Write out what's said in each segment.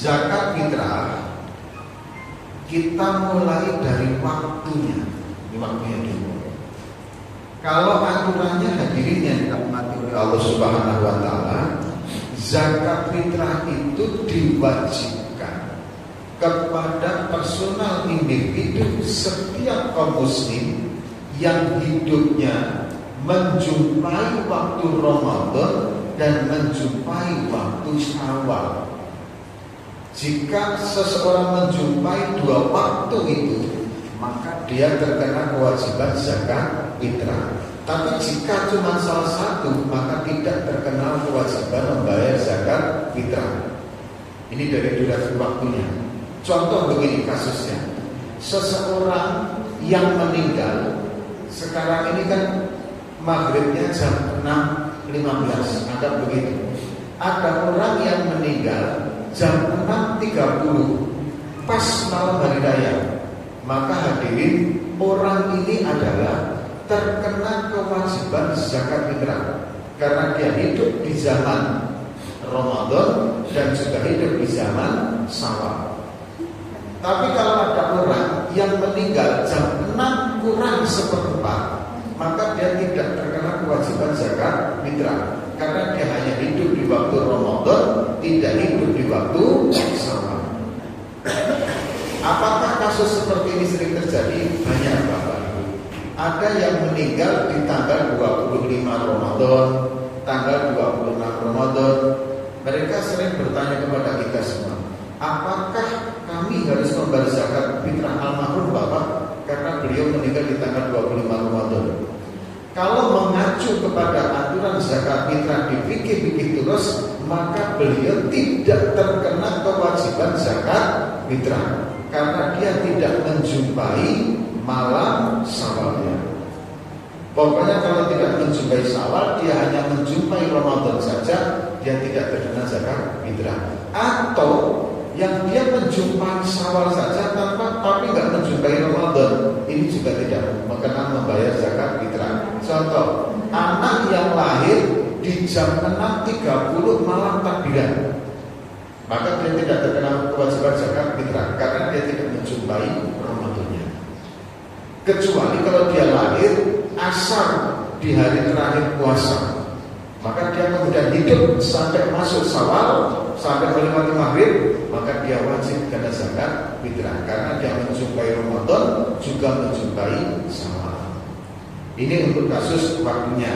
Zakat fitrah kita mulai dari waktunya. Ini waktunya dulu. Kalau aturannya hadirin yang dirahmati oleh Allah Subhanahu wa taala, zakat fitrah itu diwajibkan kepada personal individu setiap kaum muslim yang hidupnya menjumpai waktu Ramadan dan menjumpai waktu Syawal. Jika seseorang menjumpai dua waktu itu, maka dia terkena kewajiban zakat fitrah. Tapi jika cuma salah satu, maka tidak terkena kewajiban membayar zakat fitrah. Ini dari durasi waktunya. Contoh begini kasusnya. Seseorang yang meninggal, sekarang ini kan maghribnya jam 6.15, anggap begitu. Ada orang yang meninggal jam 6.30 pas malam hari raya, maka hadirin orang ini adalah terkena kewajiban zakat fitrah karena dia hidup di zaman Ramadan dan juga hidup di zaman Syawal. Tapi kalau ada orang yang meninggal jam 6 kurang seperempat, maka dia tidak terkena kewajiban zakat fitrah karena dia hanya hidup di waktu Ramadan, tidak hidup di waktu Syawal. Apakah kasus seperti ini sering terjadi? Banyak Bapak Ibu. Ada yang meninggal di tanggal 25 Ramadan, tanggal 26 Ramadan. Mereka sering bertanya kepada kita semua, apakah kami harus membayar zakat fitrah almarhum Bapak karena beliau meninggal di tanggal 25 Ramadan? Kalau mengacu kepada aturan zakat fitrah di fikih-fikih terus, maka beliau tidak terkena kewajiban zakat fitrah karena dia tidak menjumpai malam Syawalnya. Pokoknya kalau tidak menjumpai Syawal, dia hanya menjumpai Ramadan saja, dia tidak terkena zakat fitrah. Atau yang dia menjumpai Syawal saja tapi nggak menjumpai Ramadan, ini juga tidak berkenan membayar zakat fitrah. Contoh, anak yang lahir di jam 6.30 malam takbiran, maka dia tidak terkena kewajiban zakat fitrah karena dia tidak menjumpai Ramadannya. Kecuali kalau dia lahir asar di hari terakhir puasa, maka dia kemudian hidup sampai masuk Syawal, sampai melewati maghrib, maka dia wajib kena zakat fitrah karena dia menjumpai Ramadan juga menjumpai Syawal. Ini untuk kasus waktunya.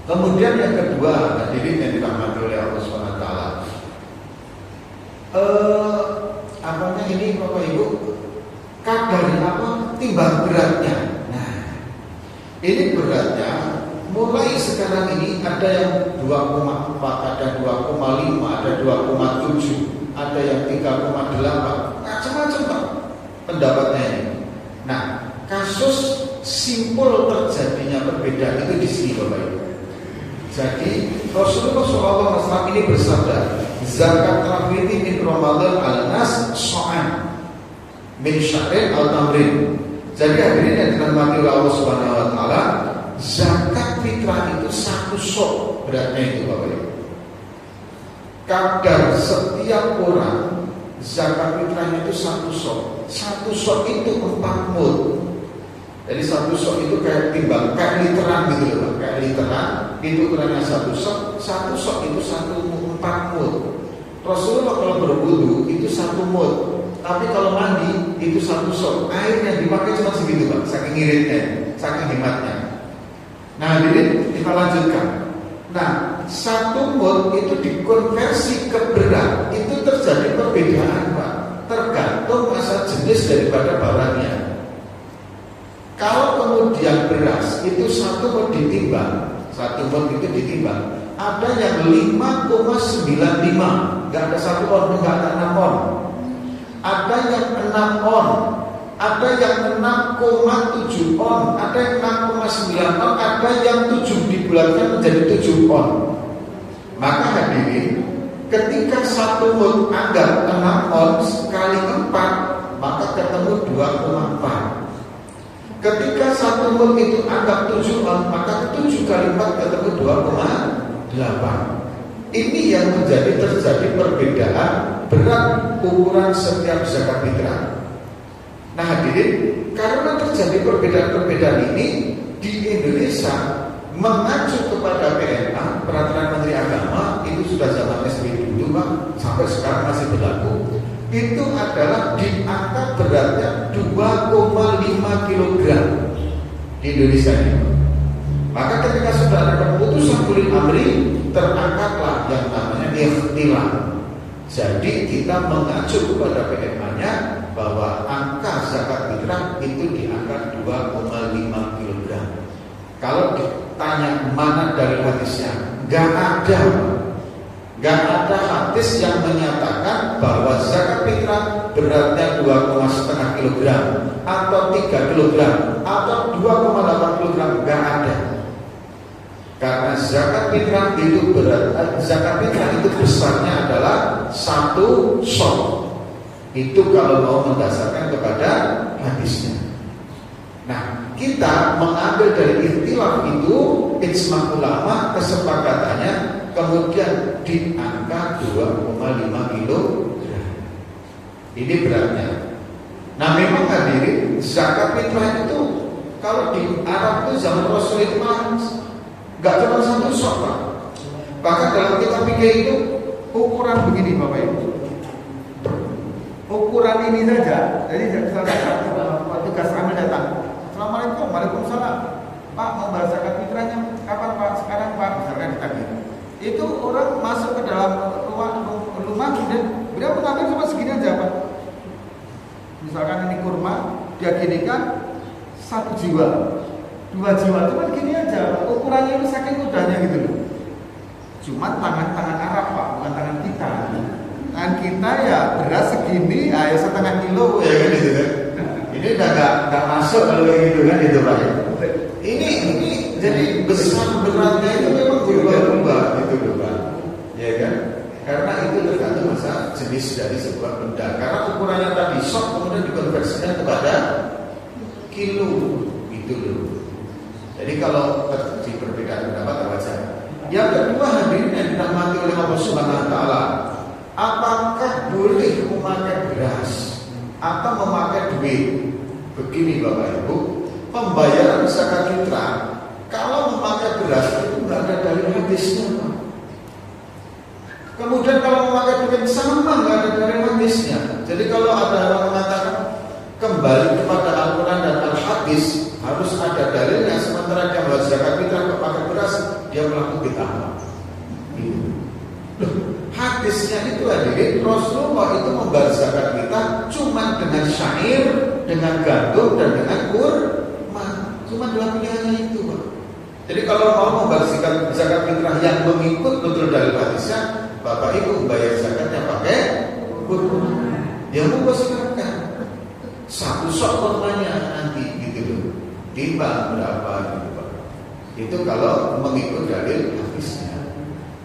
Kemudian yang kedua, hadirin yang dirahmati oleh Allah SWT, apanya ini Bapak Ibu, kadar apa? Timbang beratnya. Nah, ini beratnya mulai sekarang ini ada yang 2,4, ada 2,5, ada 2,7, ada yang 3,8, macam-macam Pak pendapatnya ini. Nah, kasus simpul terjadinya perbedaan itu di sini Bapak Ibu. Jadi Rasulullah SAW ini bersabda, zakat al-fitri min Ramadan al-nas so'an min sya'rin al-tamrin. Jadi hadirin yang dirahmati Allah Subhanahu wa taala, zakat fitrah itu satu sok beratnya itu Bapak Ibu. Kadar setiap orang zakat fitrahnya itu satu sok. Satu sok itu 4 mud. Jadi satu sok itu kayak timbang, kayak literan gitu loh, kayak literan itu ukurannya satu sok itu 4 mud. Rasulullah kalau berwudu itu 1 mud, tapi kalau mandi itu 1 sok. Air yang dipakai cuma segitu Pak, saking iritnya, saking hematnya. Nah, jadi kita lanjutkan. Nah, 1 mud itu dikonversi ke berat, itu terjadi perbedaan Pak, tergantung masa jenis daripada barangnya. Kalau kemudian beras itu 1 mud ditimbang, 1 mud itu ditimbang, ada yang 5,95, nggak ada 1 on, nggak ada 6 on. Ada yang 6 on, ada yang 6,7 on, ada yang 6,9 on, ada yang 7 dibulatkan menjadi 7 on. Maka hadirin, ketika 1 mud anggap 6 on kali 4, maka ketemu 2,4. Ketika 1 mud itu anggap 7 on, maka 7 kali 4 ketemu 2,8. Ini yang terjadi perbedaan berat ukuran setiap zakat fitrah. Nah hadirin, karena terjadi perbedaan-perbedaan ini di Indonesia mengacu kepada PMA, Peraturan Menteri Agama, itu sudah zaman SBY dulu Pak, sampai sekarang masih berlaku. Itu adalah di angka beratnya 2,5 kg di Indonesia ini. Maka ketika sudah ada keputusan ulil amri, terangkatlah yang namanya ikhtilaf. Jadi kita mengacu kepada PMA-nya bahwa angka zakat fitrah itu di angka 2,5 kg. Kalau ditanya mana dari hadisnya, nggak ada hadis yang menyatakan bahwa zakat fitrah beratnya 2,5 kg atau 3 kg atau 2,8 kg, nggak ada. Karena zakat fitrah itu besarnya adalah 1 sok. Itu kalau mau mendasarkan kepada hadisnya. Nah, kita mengambil dari ikhtilaf itu, ijma ulama kesepakatannya kemudian di angka 2,5 kg. Ini beratnya. Nah, memang hadirin, zakat fitrah itu kalau di Arab itu zaman Rasul itu nggak cuma 1 sok Pak. Bahkan dalam kitab fikih itu ukuran begini Bapak Ibu. Ukuran ini saja. Jadi petugas kami datang. Assalamualaikum, waalaikumsalam. Pak mau bayar zakat fitrahnya kapan Pak? Sekarang Pak, misalkan ditagih. Itu orang masuk ke dalam rumah kemudian beliau mengambil cuma segini aja Pak. Misalkan ini kurma, dia ginikan 1 jiwa. 2 jiwa cuma gini aja, ukurannya itu saking mudahnya gitu loh. Cuma tangan Arab Pak, bukan tangan kita. Tangan kita ya beras segini, ya 1/2 kilo ya kan gitu kan. Ini udah nggak masuk kalau kayak gitu kan itu Pak. Ini jadi besar beratnya itu memang berubah-ubah gitu loh Pak. Ya kan? Karena itu tergantung masa jenis dari sebuah benda. Karena ukurannya tadi sok kemudian dikonversikan kepada kilo gitu loh. Jadi kalau terjadi perbedaan pendapat wajar. Yang kedua hadirin yang dirahmati oleh Allah Subhanahu wa taala, apakah boleh memakai beras atau memakai duit? Begini Bapak Ibu, pembayaran zakat fitrah kalau memakai beras itu nggak ada dari hadisnya Pak. Kemudian kalau memakai duit sama nggak ada dari hadisnya. Jadi kalau ada orang mengatakan kembali kepada Al-Quran dan Al-Hadis, harus ada dalilnya, sementara dia membayar zakat fitrah pakai beras, dia melakukan bid'ah. Hadisnya itu hadirin, Rasulullah itu membayar zakat fitrah cuma dengan syair, dengan gandum dan dengan kurma. Cuma 2 pilihannya itu Pak. Jadi kalau mau membayar zakat fitrah yang mengikut betul dalil hadisnya, Bapak Ibu membayar zakatnya pakai kurma. Yang mau silakan 1 sok kurmanya nanti gitu loh. Timbang berapa gitu Pak. Itu kalau mengikut dalil hadisnya.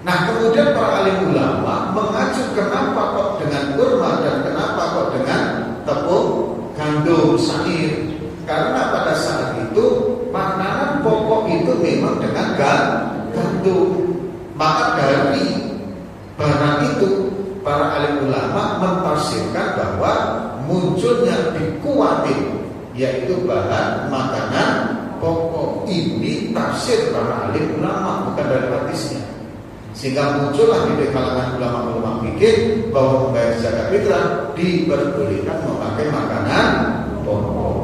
Nah kemudian para alim ulama mengacu kenapa kok dengan kurma dan kenapa kok dengan tepung gandum syair. Karena pada saat itu makanan pokok itu memang dengan gandum. Maka dari barang itu para alim ulama mentafsirkan bahwa munculnya dikuatin, yaitu bahan makanan pokok. Ini tafsir para alim ulama, bukan dari hadisnya. Sehingga muncullah di kalangan ulama-ulama fikih bahwa membayar zakat fitrah diperbolehkan memakai makanan pokok,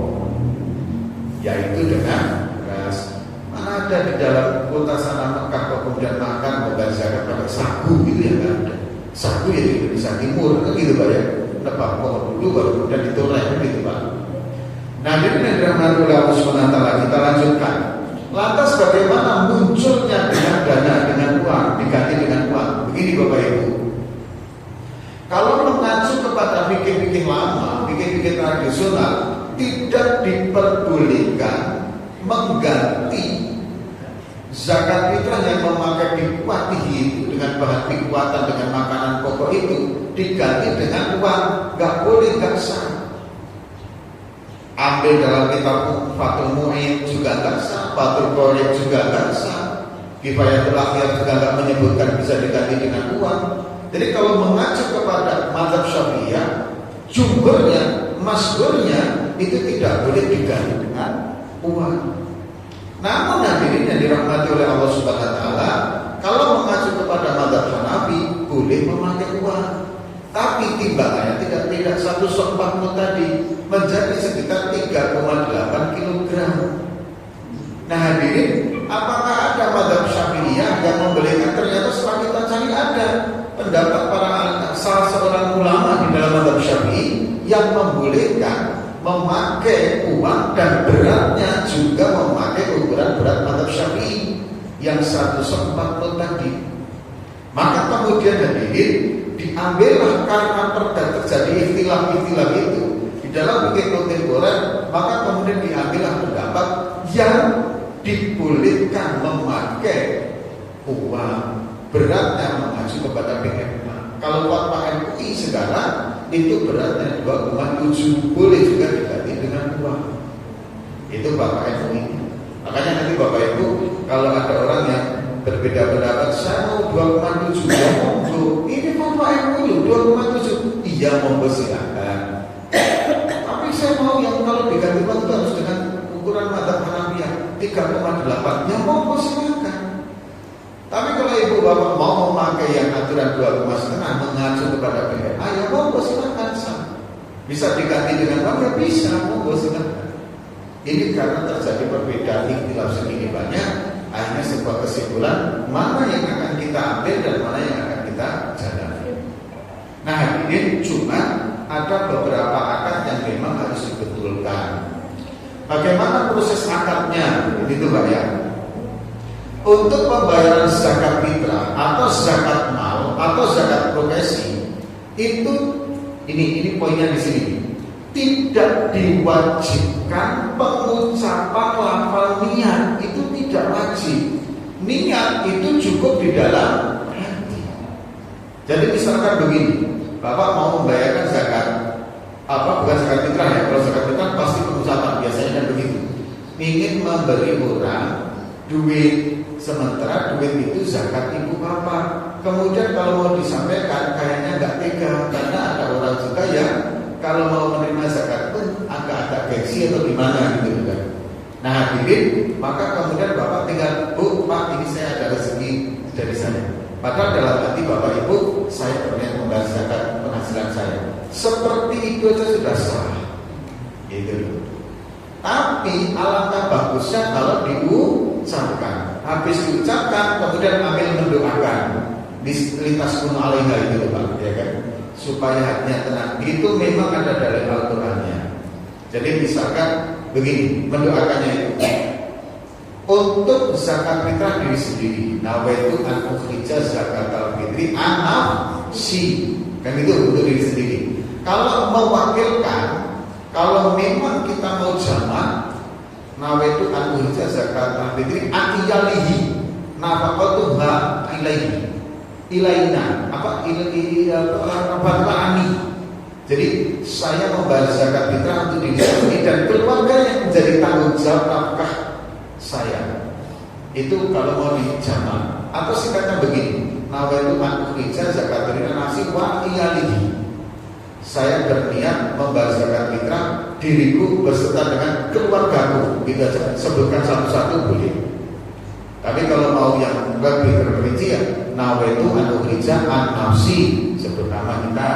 yaitu dengan beras. Mana ada di dalam kota sana Mekah kok kemudian makan membayar zakat pakai sagu gitu ya, kan ada. Sagu ya di Indonesia Timur kan gitu Pak ya. Nebak pokok dulu baru kemudian ditolak gitu Pak. Nah ini yang dirahmati oleh Allah SWT, kita lanjutkan. Lantas bagaimana munculnya dengan dana, dengan uang, diganti dengan uang? Begini Bapak Ibu, kalau mengacu kepada fikih-fikih lama, fikih-fikih tradisional, tidak diperbolehkan mengganti zakat fitrah yang memakai dikuatihi itu dengan bahan dikuatan, dengan makanan pokok itu diganti dengan uang. Gak boleh, gak sah. Ambil dalam kitab Fathul Mu'in juga gak sah, Fathul Qorib juga gak sah. Kifayatul Akhyar juga nggak menyebutkan bisa diganti dengan uang. Jadi kalau mengacu kepada mazhab Syafi'iyah, jumhurnya, masyhurnya itu tidak boleh diganti dengan uang. Namun hadirin yang dirahmati oleh Allah Subhanahu wa taala, kalau mengacu kepada mazhab Hanafi boleh memakai uang. Tapi timbangannya tidak 1/4 tadi, menjadi sekitar 3,8 kilogram. Nah hadirin, apakah ada mazhab Syafi'iyah yang membolehkan? Ternyata setelah kita cari ada pendapat salah seorang ulama di dalam mazhab Syafi'i yang membolehkan memakai uang dan beratnya juga memakai ukuran berat mazhab Syafi'i yang 1/4 tadi. Maka kemudian hadirin, diambillah karena terjadi ikhtilaf itu di dalam fikih kontemporer, maka kemudian diambillah pendapat yang dibolehkan memakai uang, beratnya mengacu kepada PMA. Kalau fatwa MUI sekarang itu beratnya 2,7, boleh juga diganti dengan uang. Itu Bapak MUI. Makanya nanti Bapak Ibu kalau ada orang yang berbeda pendapat, saya mau 2,7, ya monggo. Ini fatwa MUI 2,7, iya monggo silakan. Tapi saya mau yang kalau diganti uang itu harus dengan ukuran mazhab Hanafiyah 3,8, ya monggo silakan. Tapi kalau ibu bapak mau memakai yang aturan 2,5 mengacu kepada PMA, ya monggo silakan. Bisa diganti dengan uang, ya bisa, monggo silakan. Ini karena terjadi perbedaan ikhtilaf segini banyak, akhirnya sebuah kesimpulan mana yang akan kita ambil dan mana yang akan kita jalani. Nah ini cuma ada beberapa akad yang memang harus dibetulkan. Bagaimana proses akadnya? Ini tuh Pak ya. Untuk pembayaran zakat fitrah atau zakat mal atau zakat profesi itu ini poinnya di sini. Tidak diwajibkan pengucapan lafal niat, itu tidak wajib. Niat itu cukup di dalam hati. Jadi misalkan begini, Bapak mau membayarkan zakat bukan zakat fitrah ya. Kalau zakat fitrah pasti pengucapan, biasanya kan begitu. Ingin memberi orang duit, sementara duit itu zakat ibu bapak. Kemudian kalau mau disampaikan kayaknya nggak tega, karena ada orang juga yang kalau mau menerima zakat pun agak gengsi atau gimana gitu kan. Nah hadirin, maka kemudian bapak tinggal, Bu, Pak, ini saya ada rezeki dari saya. Padahal dalam hati bapak ibu, saya pernah membayar zakat penghasilan saya. Seperti itu aja sudah sah. Gitu. Tapi alangkah bagusnya kalau diucapkan. Habis diucapkan, kemudian ambil mendoakan di lintas gunung alaiha itu Pak, ya kan? Supaya hatinya tenang. Itu memang ada dari Al-Qur'annya. Jadi misalkan begini, mendoakannya itu untuk zakat fitrah diri sendiri. Nawaitu an ukhrija zakatal fitri an nafsi. Kan itu untuk diri sendiri. Kalau mewakilkan, kalau memang kita mau jamak, nawaitu an ukhrija zakatal fitri an iyalihi nafaqatuha ilaihi. Ilaina ani. Jadi saya membayar zakat fitrah untuk diri sendiri dan keluarga yang menjadi tanggung jawab nafkah saya. Itu kalau mau dijamak. Atau singkatnya begini, nawaitu an ukhrija zakat fitrah nafsi wa iyalihi. Saya berniat membayar zakat fitrah diriku beserta dengan keluargaku. Kita sebutkan satu-satu boleh. Tapi kalau mau yang lebih terperinci ya, nawaitu an ukhrija an nafsi, sebut nama kita.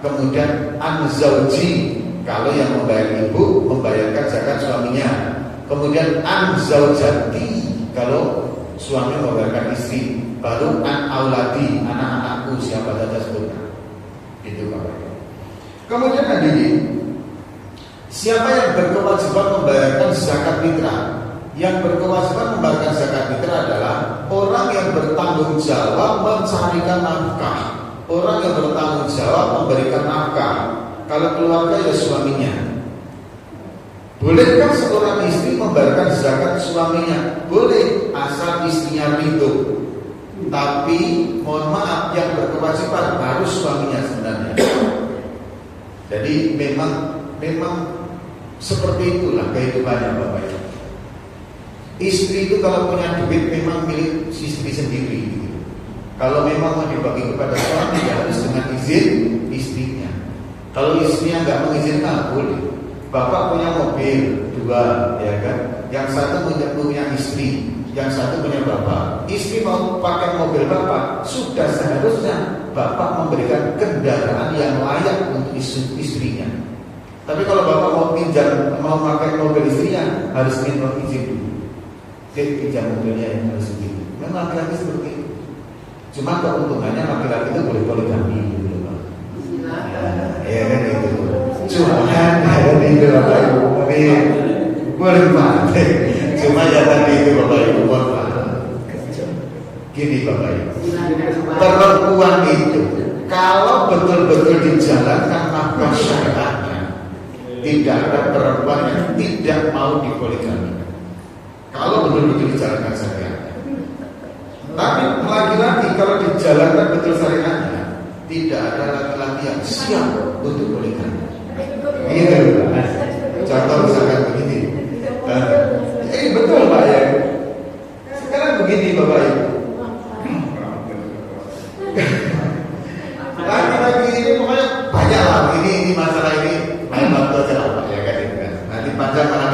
Kemudian an zauji, kalau yang membayar ibu membayarkan zakat suaminya. Kemudian an zaujati, kalau suami membayarkan istri. Baru an auladi, anak-anakku siapa saja sebutkan. Itu Bapak. Kemudian hadirin, siapa yang berkewajiban membayarkan zakat fitrah? Yang berkewajiban membayarkan zakat fitrah adalah orang yang bertanggung jawab mencarikan nafkah, orang yang bertanggung jawab memberikan nafkah. Kalau keluarga ya suaminya. Bolehkah seorang istri membayarkan zakat suaminya? Boleh, asal istrinya ridho. Tapi mohon maaf, yang berkewajiban harus suaminya sebenarnya. Jadi memang seperti itulah kehidupannya Bapak Ibu. Istri itu kalau punya duit memang milik istri sendiri gitu. Kalau memang mau dibagi kepada suami ya harus dengan izin istrinya. Kalau istrinya nggak mengizinkan boleh. Bapak punya mobil 2, ya kan? Yang satu punya istri, yang satu punya bapak. Istri mau pakai mobil bapak, sudah seharusnya bapak memberikan kendaraan yang layak untuk istrinya. Tapi kalau bapak mau pakai mobil istrinya, harus minta izin dulu. Pinjam mobilnya yang harus begitu. Memang laki-laki seperti itu. Cuma keuntungannya laki-laki itu boleh poligami gitu loh, Pak. Ya kan itu. Cuma ada itu Bapak Ibu, tapi boleh mati. Cuma ya tadi itu Bapak Ibu, gini Bapak Ibu. Perempuan itu kalau betul-betul dijalankan nafkah syariatnya, tidak ada perempuan yang tidak mau dipoligami. Kalau betul-betul dijalankan syariatnya. Tapi laki-laki kalau dijalankan betul syariatnya, tidak ada laki-laki yang siap untuk poligami. Gitu, contoh misalkan begini. Betul Pak ya. Sekarang begini Bapak Ibu. Laki-laki ini pokoknya banyak lah. Ini masalah ini main waktu aja lah Pak ya kan itu kan. Nanti panjang malah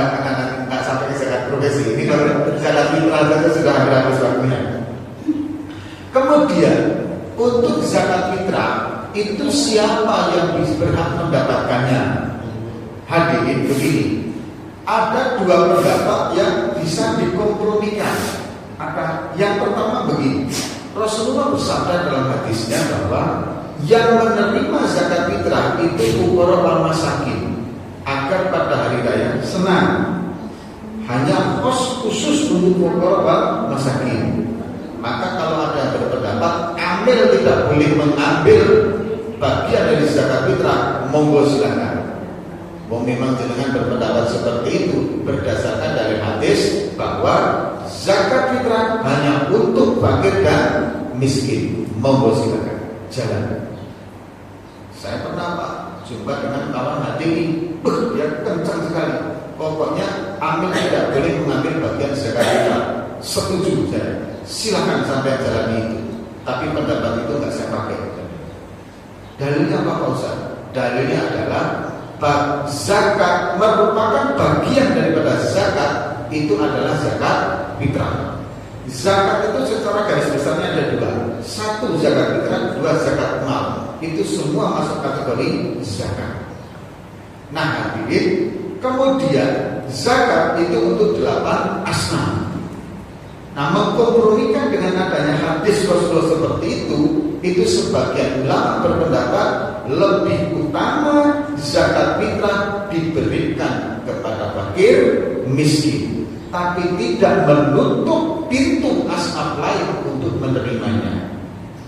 nggak sampai ke zakat profesi. Ini kalau zakat fitrah itu sudah habis waktunya. Kemudian untuk zakat fitrah itu siapa yang berhak mendapatkannya? Hadirin begini, ada 2 pendapat yang bisa dikompromikan. Yang pertama begini, Rasulullah bersabda dalam hadisnya bahwa yang menerima zakat fitrah itu fuqara wal masakin, agar pada hari raya senang. Hanya khusus untuk fuqara wal masakin. Maka kalau ada yang berpendapat amil tidak boleh mengambil bagian dari zakat fitrah, monggo silakan. Memang jenengan berpendapat seperti itu berdasarkan dari hadis bahwa zakat fitrah hanya untuk fakir dan miskin. Monggo silakan, jalan. Saya pernah Pak jumpa dengan kawan hadirin, dia kencang sekali. Pokoknya amil tidak boleh mengambil bagian zakat fitrah. Setuju saya. Silakan sampai jalani itu. Tapi pendapat itu nggak saya pakai. Dalilnya apa Pak Ustaz? Dalilnya adalah zakat merupakan bagian daripada zakat, itu adalah zakat fitrah. Zakat itu secara garis besarnya ada 2. 1 zakat fitrah, 2 zakat mal. Itu semua masuk kategori zakat. Nah hadirin, kemudian zakat itu untuk 8 asnaf. Nah, mengkompromikan dengan adanya hadis Rasulullah seperti itu sebagian ulama berpendapat lebih utama zakat fitrah diberikan kepada fakir miskin, tapi tidak menutup pintu asnaf lain untuk menerimanya.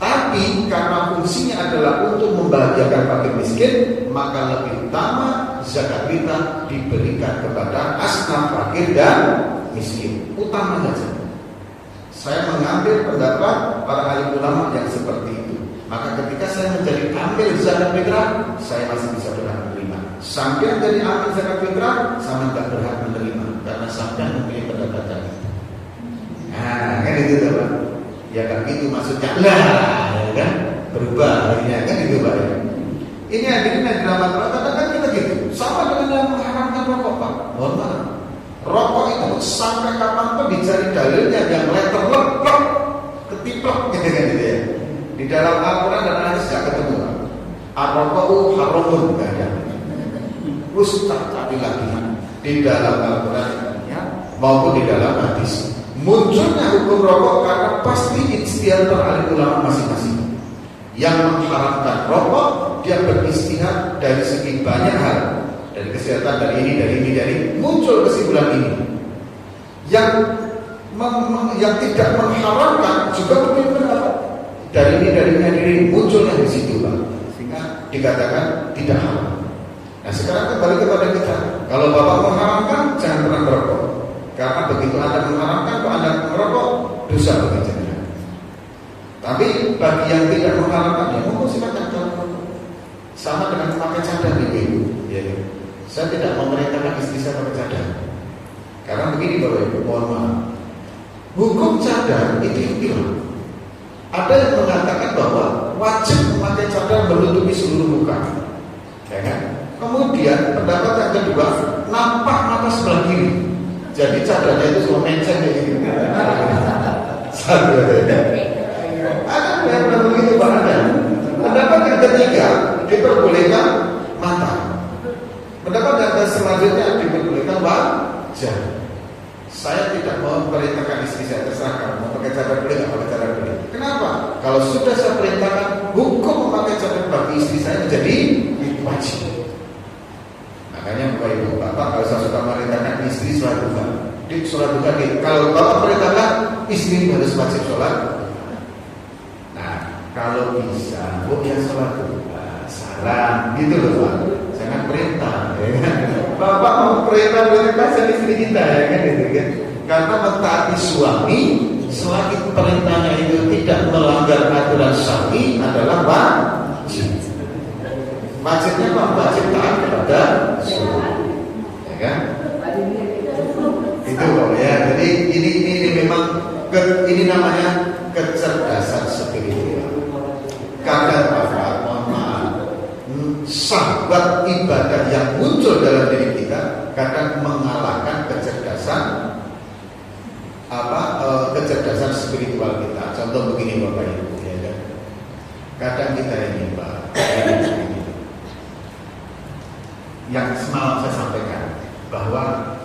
Tapi karena fungsinya adalah untuk membahagiakan fakir miskin, maka lebih utama zakat fitrah diberikan kepada asnaf fakir dan miskin. Utama saja. Saya mengambil pendapat para ahli ulama yang seperti itu. Maka ketika saya menjadi ambil zakat fitrah, saya masih bisa berhak menerima. Sampai jadi ambil zakat fitrah, saya tidak berhak menerima karena sampai memilih pendapat tadi. Nah, kan itu Pak. Ya kan gitu maksudnya. Lah, ya kan berubah akhirnya kan itu Pak. Ini akhirnya drama kata-kata kita gitu. Sama dengan yang mengharamkan rokok Pak. Mohon maaf. Rokok itu sampai kapanpun dicari dalilnya yang letter lepek, ketiplek gitu kan gitu ya. Di dalam Al-Quran dan hadis tidak ketemu. Ar-rokok haramun tidak ada. Ustaz tapi lagi di dalam Al-Quran maupun di dalam hadis munculnya hukum rokok karena pasti ijtihad para ahli ulama masing-masing. Yang mengharamkan rokok dia beristihad dari segi banyak hal. Dari kesehatan, dari ini, muncul kesimpulan ini. Yang tidak mengharamkan juga memiliki pendapat. Dari ini, munculnya di situ Pak. Sehingga dikatakan tidak haram. Nah sekarang kembali kepada kita. Kalau Bapak mengharamkan, jangan pernah merokok. Karena begitu Anda mengharamkan, kalau Anda merokok, dosa bagi jenengan. Tapi bagi yang tidak mengharamkan, ya monggo silakan jangan merokok. Sama dengan memakai cadar Ibu. Ya. Saya tidak memerintahkan istri saya pakai cadar. Karena begini Bapak Ibu, mohon maaf. Hukum cadar itu istilah. Ada yang mengatakan bahwa wajib memakai cadar menutupi seluruh muka, ya kan? Kemudian pendapat yang kedua, nampak mata sebelah kiri. Jadi cadarnya itu semua menceng kayak gitu. Satu ya. Ada yang begitu ada. Pendapat yang ketiga diperbolehkan mata. Pendapat yang selanjutnya diperbolehkan wajah. Saya tidak mau perintahkan istri saya, terserah kamu mau pakai cadar boleh nggak pakai cadar boleh. Kenapa? Kalau sudah saya perintahkan hukum memakai cadar bagi istri saya menjadi wajib. Makanya Bapak Ibu Bapak kalau saya suka merintahkan istri sholat duha, di sholat duha kalau Bapak perintahkan istri harus wajib sholat. Nah kalau bisa, ya sholat duha, saran gitu loh Pak. Jangan perintah, ya kan? Bapak mau perintah kasih istri kita, ya kan? Gitu, kan? Karena mentaati suami selagi perintahnya itu tidak melanggar aturan syar'i adalah wajib. Wajibnya apa? Wajib taat kepada suami, ya kan? Itu kok ya. Jadi ini memang ini namanya kecerdasan spiritual. Kadang sahabat ibadah yang muncul dalam diri kita kadang mengalahkan kecerdasan kecerdasan spiritual kita. Contoh begini Bapak Ibu, ya kan? Kadang kita ini Pak, yang semalam saya sampaikan bahwa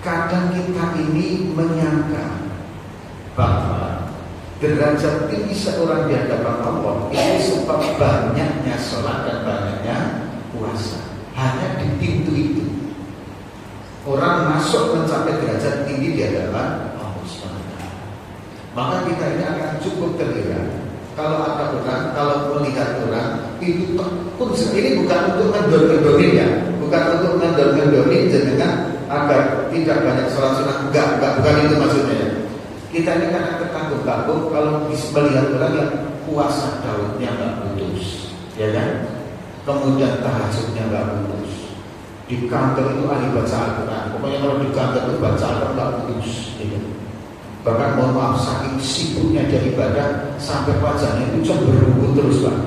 kadang kita ini menyangka bahwa derajat tinggi seorang di hadapan Allah itu sebab banyaknya sholat dan banyaknya puasa. Hanya di pintu itu orang masuk mencapai derajat tinggi di hadapan Allah SWT. Maka kita ini akan cukup terlihat kalau ada orang, kalau melihat orang itu tekun. Ini bukan untuk mendorong-dorongin ya, bukan untuk mendorong-dorongin jenengan agar tidak banyak sholat sunat. Enggak, bukan itu maksudnya ya. Kita ini kadang terkagum-kagum kalau melihat orang yang puasa Daudnya nggak putus, ya kan? Kemudian tahajudnya nggak putus. Di kantor itu ahli baca Al-Quran. Pokoknya kalau di kantor itu baca Al-Quran nggak putus. Gitu. Bahkan mohon maaf saking sibuknya dia ibadah sampai wajahnya itu cemberut terus Pak.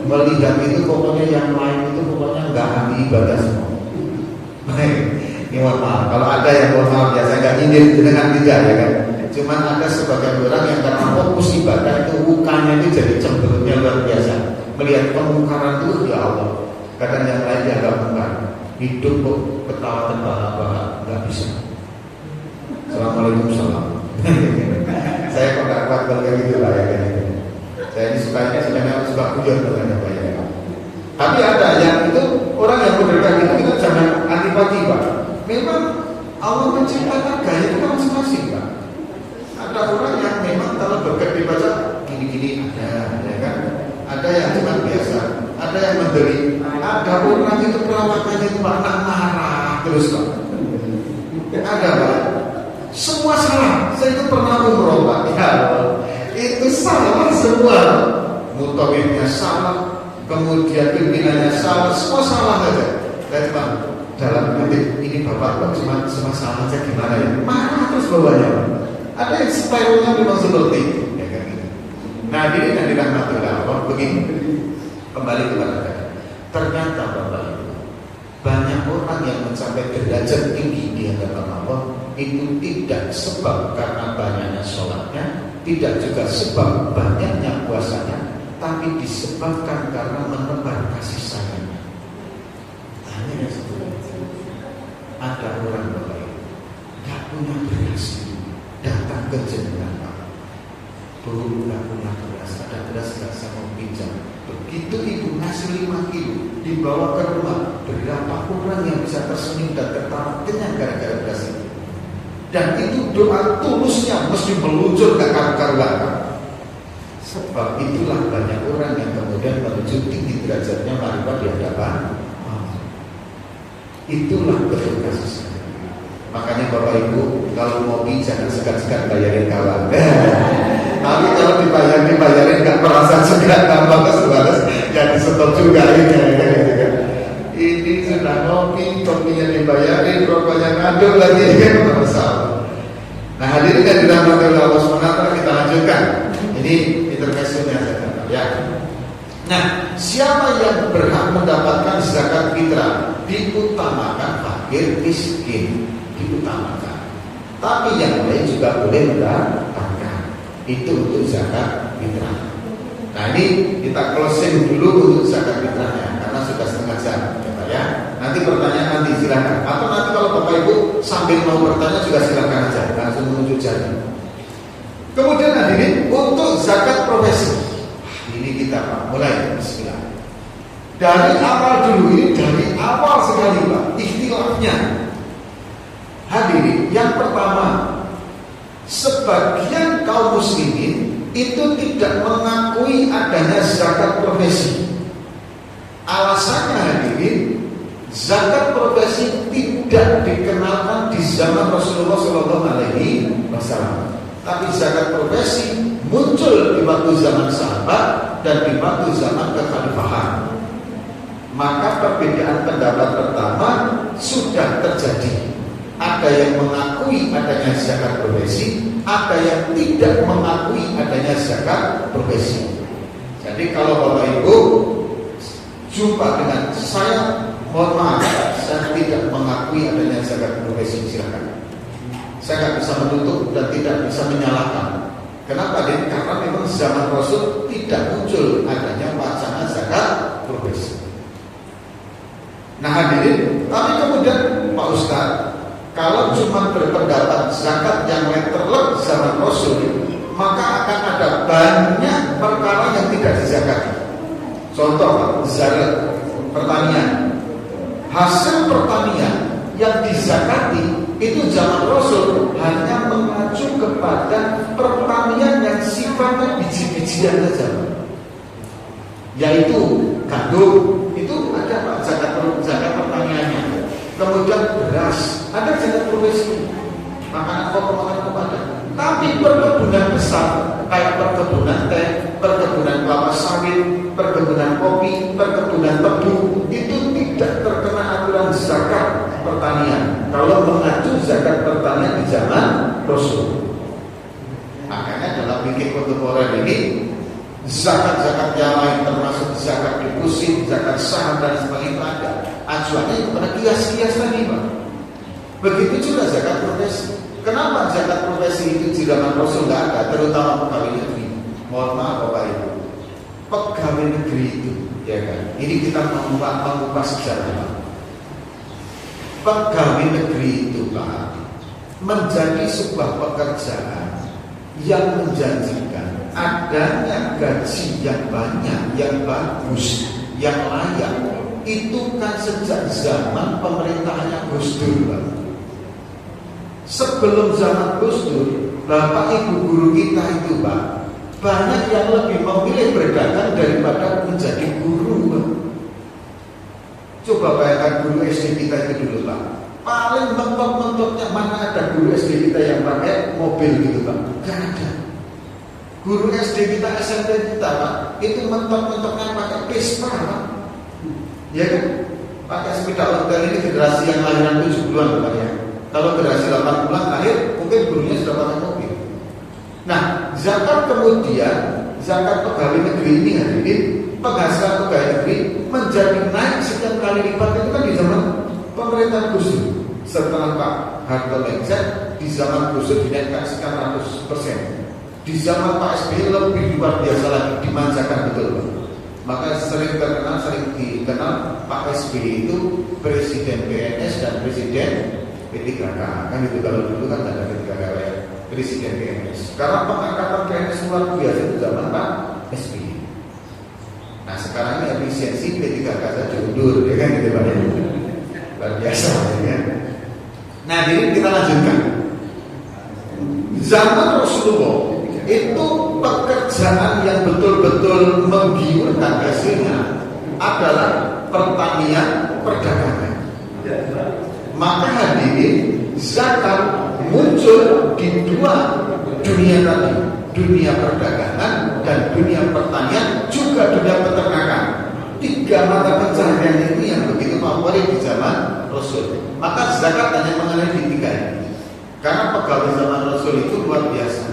Melihat itu pokoknya yang lain itu pokoknya nggak ahli ibadah semua. Baik, ini mohon maaf. Kalau ada yang mohon maaf ya saya nggak nyindir dengan tidak ya kan. Cuman ada sebagian orang yang karena fokus ibadah itu mukanya itu jadi cemberutnya luar biasa. Melihat kemungkaran itu ya Allah. Kadang yang lain dianggap mungkar. Hidup kok ketawa terbahak-bahak nggak bisa. Assalamualaikum salam. Saya kok nggak kuat kalau kayak gitu lah ya kan. Saya ini sukanya sebenarnya suka kuyon dengan apa ya. Tapi ada yang itu orang yang berdekat itu kita jangan antipati Pak. Memang Allah menciptakan gaya kita masing-masing Pak. Ada orang yang memang kalau berkat dibaca gini-gini ada, ya kan? Ada yang cuma biasa, ada yang menderit, ada orang itu perawakannya itu marah terus Pak. Ada Pak. Semua salah. Saya itu pernah umroh Pak. Ya, itu salah semua. Mutawifnya salah, kemudian pimpinannya salah, semua salah saja. Dan Pak, dalam ini Bapak cuma salah saja gimana ya? Marah terus bawahnya Pak. Ada yang stylenya memang seperti itu, ya kan? Nah, ini yang dirahmati oleh Allah. Begini, kembali kepada kita. Ternyata Bapak Ibu, banyak orang yang mencapai derajat tinggi di hadapan Allah itu tidak sebab karena banyaknya sholatnya, tidak juga sebab banyaknya puasanya, tapi disebabkan karena menebar kasih sayangnya. Hanya ada orang Bapak Ibu nggak punya beras, datang ke jenengan Pak, Bu nggak punya beras, ada beras nggak saya mau pinjam. Begitu ibu ngasih 5 kilo dibawa ke rumah, berapa orang yang bisa tersenyum dan tertawa kenyang gara-gara beras itu. Dan itu doa tulusnya mesti meluncur ke karuan. Sebab itulah banyak orang yang kemudian menuju tinggi derajatnya marifat di hadapan Allah. Itulah betul kasih sayang. Makanya Bapak Ibu kalau ngopi jangan segan-segan bayarin kawan. Tapi kalau dibayarin nggak merasa segan, nggak bagus, ya di stop juga ini kan. Ini sudah ngopi, kopinya dibayarin, rokoknya ngaduk lagi kan masalah. Nah hadirin hadirin yang dirahmati oleh Allah SWT, kita lanjutkan. Ini intermezzonya saja ya. Nah, siapa yang berhak mendapatkan zakat fitrah? Diutamakan fakir miskin, diutamakan. Tapi yang lain juga boleh mendapatkan. Itu untuk zakat fitrah. Nah, ini kita closing dulu untuk zakat fitrahnya karena sudah setengah jam ya. Nanti pertanyaan nanti silakan. Atau nanti kalau Bapak Ibu sambil mau bertanya juga silakan aja, langsung menuju jari. Kemudian hadirin untuk zakat profesi. Ini kita mulai bismillah. Dari awal dulu, ini dari awal sekali Pak, ikhtilafnya. Hadirin, yang pertama, sebagian kaum muslimin itu tidak mengakui adanya zakat profesi. Alasannya hadirin, zakat profesi tidak dikenalkan di zaman Rasulullah SAW. Tapi zakat profesi muncul di waktu zaman sahabat dan di waktu zaman kekhalifahan. Maka perbedaan pendapat pertama sudah terjadi. Ada yang mengakui adanya zakat profesi, ada yang tidak mengakui adanya zakat profesi. Jadi kalau Bapak Ibu jumpa dengan saya, mohon maaf, saya tidak mengakui adanya zakat profesi, silakan. Saya nggak bisa menutup dan tidak bisa menyalahkan. Kenapa? Karena memang zaman Rasul tidak muncul adanya wacana zakat profesi. Nah hadirin, tapi kemudian Pak Ustadz, kalau cuma berpendapat zakat yang letterlek zaman Rasul, maka akan ada banyak perkara yang tidak dizakati. Contoh, zakat pertanian, hasil pertanian yang dizakati itu zaman Rasul hanya mengacu kepada pertanian yang sifatnya biji-bijian saja, yaitu gandum, itu ada Pak zakat pertaniannya. Kemudian beras, ada zakat profesi, makanan pokok, makanan ada. Tapi perkebunan besar kayak perkebunan teh, perkebunan kelapa sawit, perkebunan kopi, perkebunan tebu, itu tidak terkena aturan zakat pertanian kalau mengacu zakat pertanian di zaman Rasul. Makanya dalam fikih kontemporer ini zakat-zakat yang lain termasuk zakat deposit, zakat saham dan sebagainya ada. Acuannya kepada kias-kias tadi Pak. Begitu juga zakat profesi. Kenapa zakat profesi itu di zaman Rasul nggak ada, terutama pegawai negeri? Mohon maaf Bapak Ibu, pegawai negeri itu, ya kan? Ini kita mengupas sejarah Pak. Pegawai negeri itu Pak menjadi sebuah pekerjaan yang menjanjikan adanya gaji yang banyak, yang bagus, yang layak. Itu kan sejak zaman pemerintahnya Gus Dur Pak. Sebelum zaman Gus Dur, Bapak Ibu guru kita itu Pak, banyak yang lebih memilih berdagang daripada menjadi guru Pak. Coba bayangkan guru SD kita itu dulu Pak, paling mentok-mentoknya mana ada guru SD kita yang pakai mobil gitu Pak? Gak ada. Guru SD kita, SMP kita Pak, itu mentok-mentoknya pakai Vespa Pak. Ya kan? Pakai sepeda ontel. Ini generasi yang lahiran 70-an Pak ya. Kalau generasi 80-an lahir, mungkin gurunya sudah pakai mobil. Nah, zakat kemudian, zakat pegawai negeri ini hadirin, penghasilan pegawai negeri menjadi naik sekian kali lipat itu kan di zaman pemerintahan Gus Dur. Setelah Pak Harto lengser, di zaman Gus Dur dinaikkan sekian ratus %. Di zaman Pak SBY lebih luar biasa lagi, dimanjakan betul Pak. Maka sering dikenal Pak SBY itu Presiden PNS dan Presiden P3K. Kan itu kalau dulu kan ada P3K ya, Presiden PNS. Karena pengangkatan PNS luar biasa itu zaman Pak SBY. Nah sekarang ini efisiensi P3K saja undur, ya kan gitu Pak. Luar biasa ya. Nah jadi kita lanjutkan. Zaman Rasulullah itu pekerjaan yang betul-betul menggiurkan hasilnya adalah pertanian, perdagangan. Maka hadirin, zakat muncul di dua dunia tadi, dunia perdagangan dan dunia pertanian, juga dunia peternakan. Tiga mata pencaharian ini yang begitu favorit di zaman Rasul. Maka zakat hanya mengenai di tiga ini. Karena pegawai zaman Rasul itu luar biasa.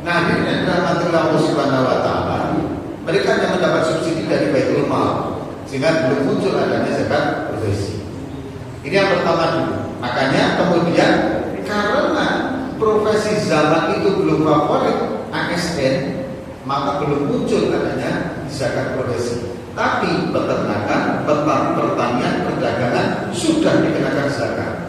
Nah, ini adalah Allah Subhanahu wa Ta'ala. Mereka yang mendapat subsidi dari Baitul Mal, sehingga belum muncul adanya zakat profesi. Ini yang pertama dulu. Makanya kemudian karena profesi zaman itu belum favorit ASN, maka belum muncul adanya zakat profesi. Tapi peternakan, pertanian, perdagangan sudah dikenakan zakat.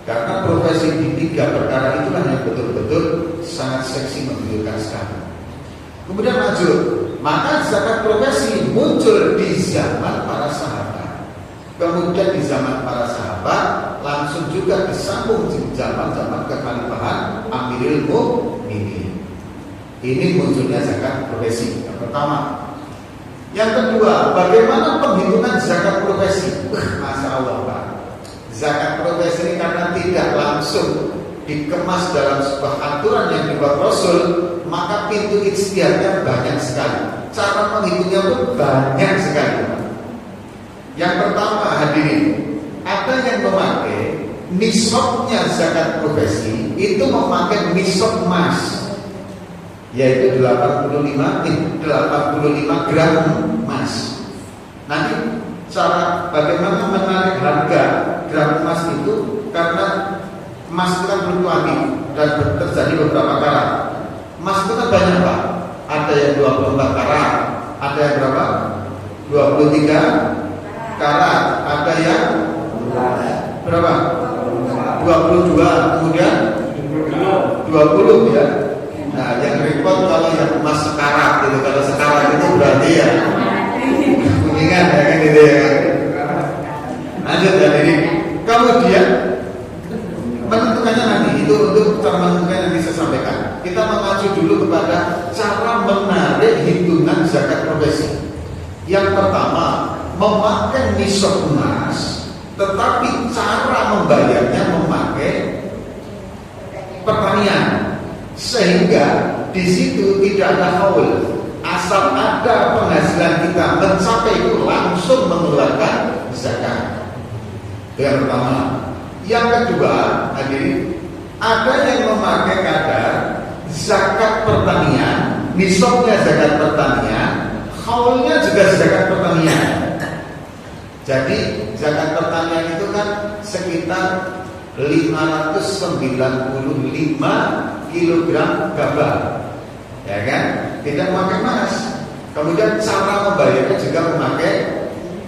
Karena profesi di tiga perkara itulah yang betul-betul sangat seksi menunjukkan sekali. Kemudian lanjut, maka zakat profesi muncul di zaman para sahabat. Kemudian di zaman para sahabat langsung juga disambung di zaman-zaman kekhalifahan Amirul Mukminin. Ini munculnya zakat profesi yang pertama. Yang kedua, bagaimana penghitungan zakat profesi? Masya Allah Pak, zakat profesi ini karena tidak langsung dikemas dalam sebuah aturan yang dibuat Rasul, maka pintu ijtihadnya banyak sekali. Cara menghitungnya pun banyak sekali. Yang pertama hadirin, ada yang memakai nisabnya zakat profesi itu memakai nisab emas, yaitu 85 gram emas. Nanti cara bagaimana menarik harga gram emas itu, karena emas itu kan fluktuatif dan terjadi beberapa karat. Emas itu kan banyak Pak, ada yang 24 karat, ada yang berapa? 23 karat, ada yang berapa? 22, kemudian 20 ya. Nah, yang repot kalau yang emas sekarat gitu. Kalau sekarat itu berarti ya kuningan ya kan gitu ya. Lanjut ya, jadi kemudian menentukannya nanti itu untuk cara menentukan yang bisa sampaikan. Kita mengacu dulu kepada cara menarik hitungan zakat profesi. Yang pertama, memakai nisab emas, tetapi cara membayarnya memakai pertanian, sehingga di situ tidak ada haul. Asal ada penghasilan kita mencapai itu langsung mengeluarkan zakat. Itu yang pertama. Yang kedua, hadirin, ada yang memakai kadar zakat pertanian, nisabnya zakat pertanian, haulnya juga zakat pertanian. Jadi zakat pertanian itu kan sekitar 595 kilogram gabah, ya kan? Tidak memakai emas. Kemudian cara membayarnya juga memakai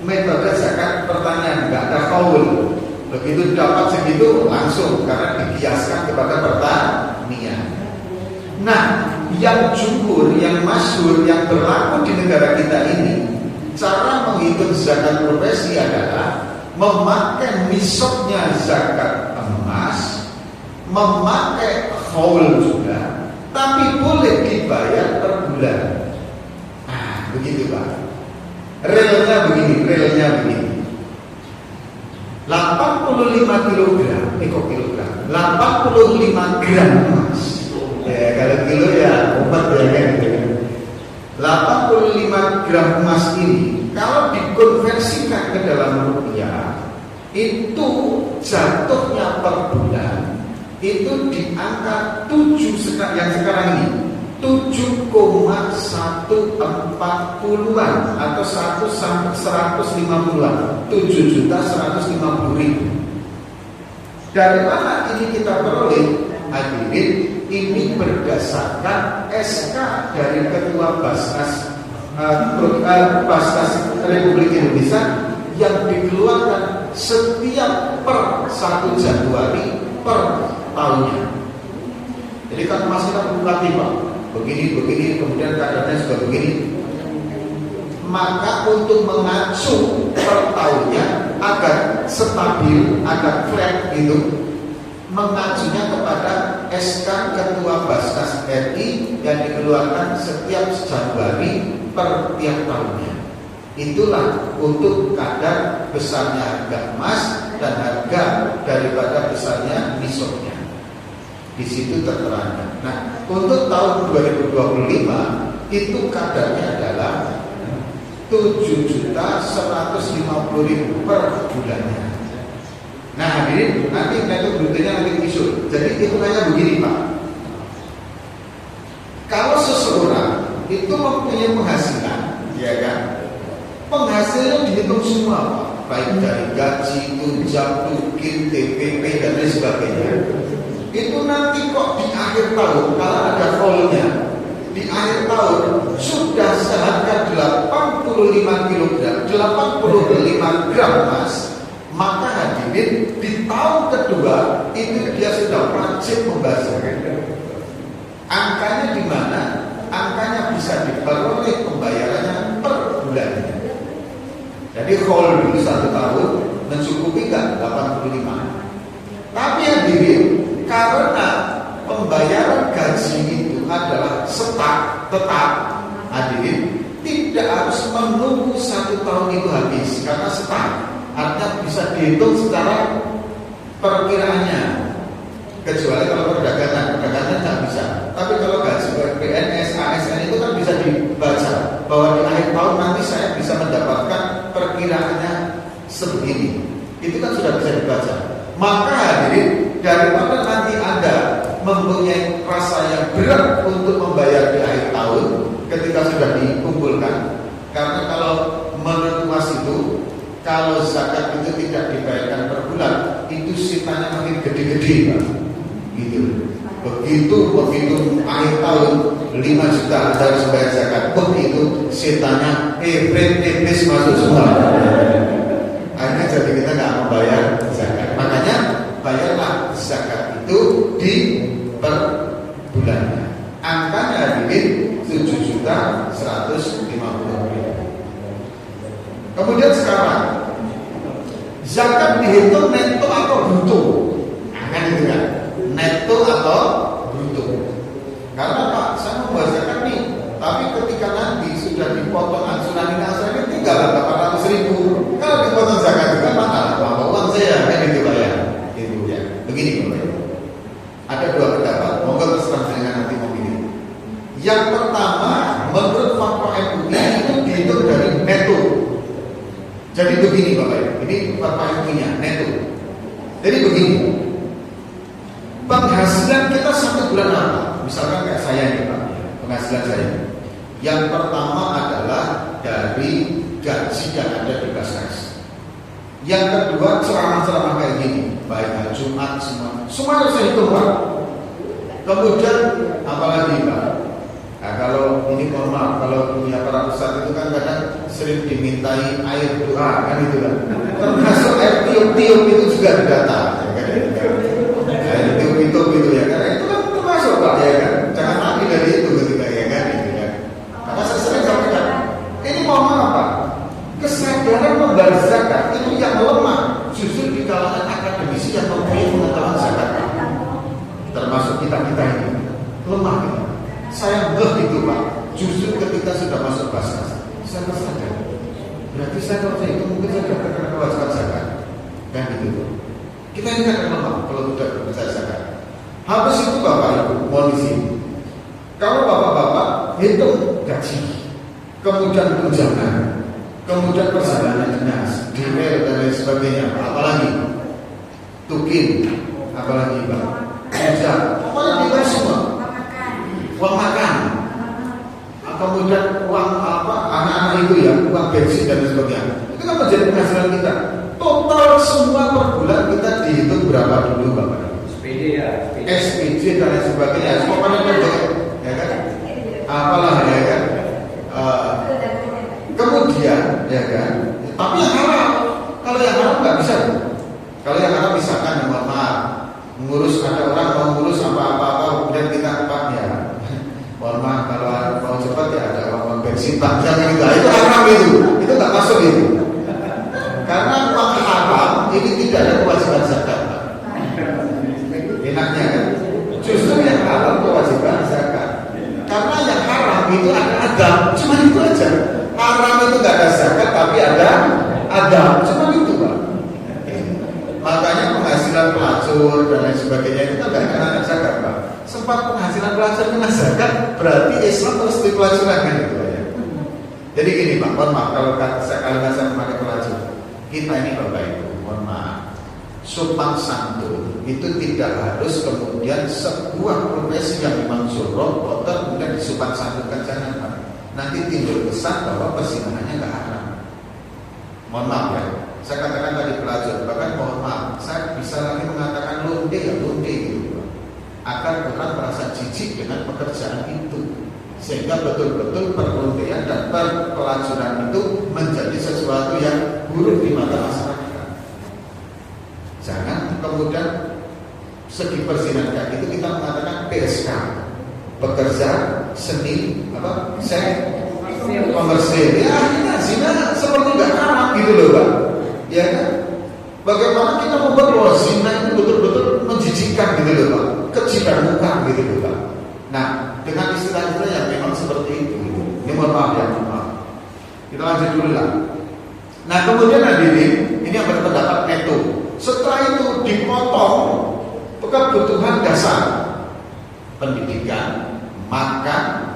metode zakat pertanian, nggak ada haul. Begitu dapat segitu langsung, karena dikiaskan kepada pertanian. Nah, yang jumhur, yang masyhur, yang berlaku di negara kita ini, cara menghitung zakat profesi adalah memakai nisabnya zakat emas, memakai haul juga, tapi boleh dibayar per bulan. Nah, begitu Pak. Realnya begini. 85 kilogram, 85 gram emas. Ya, kalau kilo ya 4 ya kan gitu kan. 85 gram emas ini kalau dikonversikan ke dalam rupiah, itu jatuhnya per bulan itu di angka 7 yang sekarang ini 7,140-an atau 150-an, 7.150.000. Dari mana ini kita peroleh? Hadirin, ini berdasarkan SK dari Ketua Basnas Republik Indonesia yang dikeluarkan setiap per 1 Januari per tahunnya. Jadi kan masih kan fluktuatif Pak, begini, kemudian kadarnya juga begini. Maka untuk mengacu per tahunnya agar stabil, agar flat itu, mengacunya kepada SK Ketua Basnas RI yang dikeluarkan setiap Januari per tiap tahunnya. Itulah untuk kadar besarnya harga emas dan harga daripada besarnya nisabnya. Di situ tertera. Nah, untuk tahun 2025 itu kadarnya adalah 7.150.000 per bulannya. Nah hadirin, nanti neto brutonya nanti disul. Jadi hitungannya begini Pak. Kalau seseorang itu mempunyai penghasilan, ya kan? Penghasilan dihitung semua Pak. Baik dari gaji, tunjangan, tukin, TPP dan lain sebagainya. Itu nanti kok di akhir tahun kalau ada call-nya di akhir tahun sudah seharga 85 kg, 85 gram Mas, maka hadirin di tahun kedua itu dia sudah wajib membayar. Angkanya di mana? Angkanya bisa diperoleh pembayarannya per bulannya. Jadi call dulu 1 tahun mencukupi nggak 85. Tapi hadirin, karena pembayaran gaji itu adalah tetap hadirin, tidak harus menunggu 1 tahun itu habis karena artinya bisa dihitung secara perkiraannya, kecuali kalau perdagangan tidak bisa. Tapi kalau gaji PNS, ASN itu kan bisa dibaca bahwa di akhir tahun nanti saya bisa mendapatkan perkiraannya sebegini, itu kan sudah bisa dibaca. Maka hadirin, daripada nanti Anda mempunyai rasa yang berat untuk membayar di akhir tahun ketika sudah dikumpulkan, karena kalau menurut Mas itu kalau zakat itu tidak dibayarkan per bulan, itu sitanya makin gede-gede Pak. Gitu. Begitu akhir tahun 5 juta Anda harus bayar zakat, begitu sitanya tipis masuk semua. Akhirnya jadi kita nggak membayar zakat. Makanya bayarlah zakat itu di per bulannya. Angkanya hadirin 7.150.000. Kemudian sekarang zakat dihitung neto atau bruto? Kan itu kan, neto atau bruto. Karena Pak, saya mau bayar zakat nih, tapi ketika nanti sudah dipotong angsuran ini asal tinggal 800.000. Kalau dipotong zakat juga mana uang saya kan itu Pak ya. Itu ya. Begini Bapak. Ada 2 pendapat. Monggo terserah dengan nanti mau pilih. Yang pertama, menurut fatwa MUI itu dihitung dari neto. Jadi begini Bapak, ini fatwa MUI-nya neto. Jadi begini. Penghasilan kita 1 bulan apa? Misalkan kayak saya nih Pak, penghasilan saya. Yang pertama adalah dari gaji yang ada di Basnas. Yang kedua ceramah-ceramah kayak gini, baik hari Jumat semua harus saya hitung Pak. Kemudian apalagi Pak? Nah, kalau ini mohon maaf, kalau punya para ustadz itu kan kadang sering dimintai air doa kan itu kan. Termasuk air tiup-tiup itu juga didata. Air tiup-tiup itu ya, karena itu kan termasuk Pak ya kan. Jangan lagi dari itu ketika ya kan itu kan. Karena saya sering sampaikan, ini mohon maaf Pak, kesadaran membayar zakat itu yang lemah justru di kalangan akademisi yang mempunyai pengetahuan zakat, termasuk kita ini lemah kita. Saya itu Pak, justru ketika sudah masuk Basnas saya tersadar, berarti saya kalau saya itu mungkin saya dapat kena kewajiban zakat kan gitu. Kita ini kan lemah kalau tidak berbicara zakat. Habis itu Bapak Ibu mohon izin, kalau bapak-bapak hitung gaji, kemudian tunjangan, kemudian perjalanan dinas, DPR dan lain sebagainya, apalagi tukin, apalagi Pak, pajak, pokoknya kita semua, uang makan, kemudian uang anak-anak itu ya, uang bensin dan lain sebagainya, itu kan menjadi penghasilan kita. Total semua per bulan kita dihitung berapa dulu Bapak? SPD ya, SPD dan lain sebagainya, pokoknya pendek, ya kan? Apalah ya kan? Kemudian ya kan, tapi yang haram, kalau yang haram nggak bisa. Kalau yang haram misalkan mohon maaf, ada orang mau ngurus apa-apa, kemudian kita ya, mohon maaf kalau mau cepat ya ada uang bensin panjang gitu, itu haram itu nggak masuk itu. Karena uang haram ini tidak ada kewajiban zakat. Enaknya kan, justru yang haram kewajiban zakat. Karena yang haram itu ada, cuma itu aja. Haram itu nggak ada zakat, tapi ada, cuma itu Pak. Makanya penghasilan pelacur dan lain sebagainya itu nggak kena zakat Pak. Sempat penghasilan pelacur kena zakat, berarti Islam terus dipelacuran kan itu ya. Jadi gini Pak, mohon maaf kalau saya memakai pelacur, kita ini Bapak Ibu, mohon maaf. sopan santun itu tidak harus kemudian sebuah profesi yang memang suruh kotor kemudian disopan santunkan, jangan Pak. Nanti timbul kesan bahwa persidangannya nggak haram. Mohon maaf ya, saya katakan tadi pelajar, bahkan mohon maaf, saya bisa lagi mengatakan londe ya londe gitu, agar orang merasa jijik dengan pekerjaan itu, sehingga betul-betul perlondean dan perpelajaran itu menjadi sesuatu yang buruk di mata masyarakat. Jangan kemudian segi persinan kayak itu kita mengatakan PSK, pekerja seni apa komersil. Ya akhirnya zina seperti nggak haram gitu loh Pak. Ya kan? Bagaimana kita membuat bahwa zina itu betul-betul menjijikkan gitu loh Pak, keji dan muka gitu loh Pak. Nah dengan istilah-istilah yang memang seperti itu. Ini mohon maaf ya, mohon maaf. Kita lanjut dulu lah. Nah kemudian hadirin, ini yang berpendapat neto. Setelah itu dipotong kebutuhan dasar pendidikan, makan,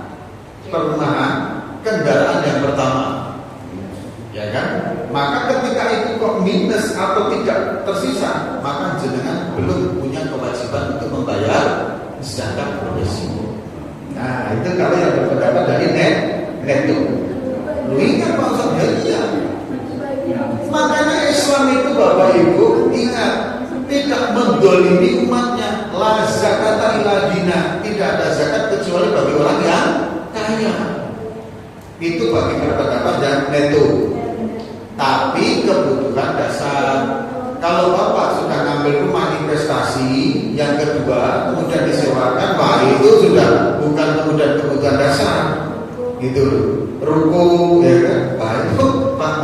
perumahan, kendaraan yang pertama, ya kan? Maka ketika itu kok minus atau tidak tersisa, maka jenengan belum punya kewajiban untuk membayar zakat progresif. Nah itu kalau yang berpendapat dari neto. Lu ingat Pak Ustaz? Ya, iya. Makanya Islam itu Bapak Ibu ingat, tidak mendolimi umatnya. La zakata illa dina, tidak ada zakat kecuali bagi orang yang kaya. Itu bagi berpendapat dan neto. Tapi kebutuhan dasar. Kalau Bapak sudah ngambil rumah investasi, yang kedua kemudian disewakan, wah itu sudah bukan kemudian kebutuhan dasar. Gitu loh. Ruko ya kan, wah itu Pak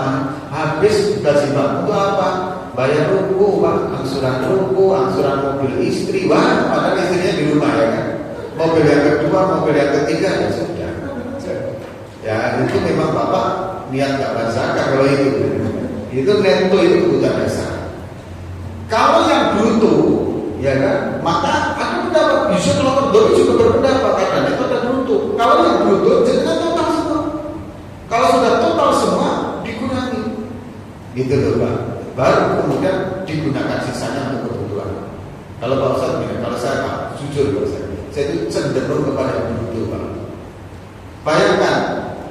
habis gaji Pak untuk apa? Bayar ruko Pak, angsuran ruko, angsuran mobil istri, wah padahal istrinya di rumah ya kan. Mobil yang kedua, mobil yang ketiga ya sudah. Ya itu memang Bapak niat gak berzakat kalau itu neto itu kebutuhan dasar. Kalau yang bruto ya kan, maka ada pendapat bisa kalau berdua juga berpendapat karena itu ada bruto. Kalau yang bruto jangan total semua. Kalau sudah total semua dikurangi, gitu loh Pak. Baru kemudian digunakan sisanya untuk kebutuhan. Kalau Pak Ustaz, kalau saya Pak, jujur Pak saya itu cenderung kepada yang bruto Pak. Bayangkan,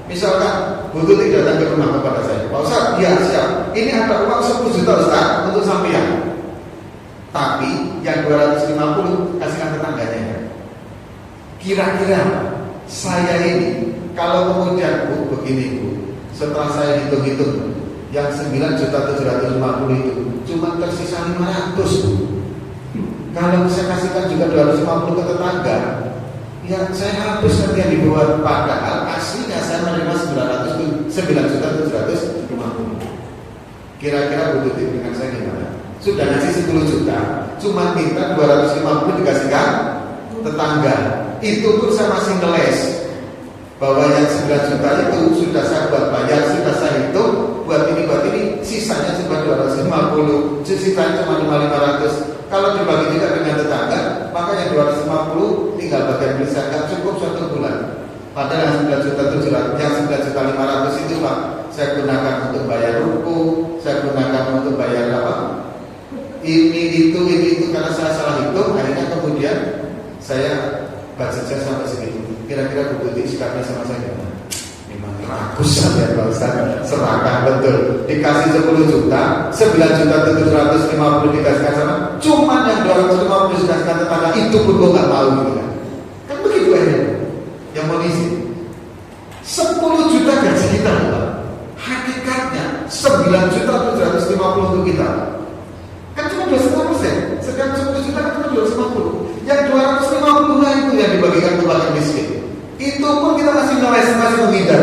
misalkan butuh tidak datang ke rumah kepada saya, Pak Ustaz, iya siap. Ini ada uang 10 juta Ustaz untuk sampean. Tapi yang 250 kasihkan tetangganya. Kira-kira saya ini kalau kemudian Bu begini Bu, setelah saya hitung-hitung yang 9.750 itu cuma tersisa 500 Bu. Kalau saya kasihkan juga 250 ke tetangga, ya saya habis nanti yang dibuat. Padahal aslinya saya menerima 9.750. Kira-kira butuh dengan saya gimana? Sudah ngasih 10 juta, cuma minta 250 dikasihkan tetangga. Itu pun saya masih ngeles bahwa yang 9 juta itu sudah saya buat bayar, sudah saya hitung buat ini, sisanya cuma 250, sisanya cuma 500. Kalau dibagi juga dengan tetangga, maka yang 250 tinggal bagian beli zakat cukup 1 bulan. Padahal yang 9.700, yang 9.500 itu Pak, saya gunakan untuk bayar ruko, saya gunakan untuk bayar apa? Ini itu karena saya salah hitung, akhirnya kemudian saya budget saya sampai segitu. Kira-kira Bu Tuti sikapnya sama saya gimana? Memang rakus sampai Pak Ustaz, serahkan betul. Dikasih 10 juta, 9.750 dikasihkan sama, cuma yang 250 dikasihkan tetangga, itu pun gue nggak mau gitu kan? Kan begitu aja. Yang mau isi 10 juta gaji kita Pak. Hakikatnya 9.750 untuk kita. Kan cuma 25%. Sedangkan 10 juta kan cuma 250. Yang 250 itu yang dibagikan ke fakir miskin. Itu pun kita masih menghindar.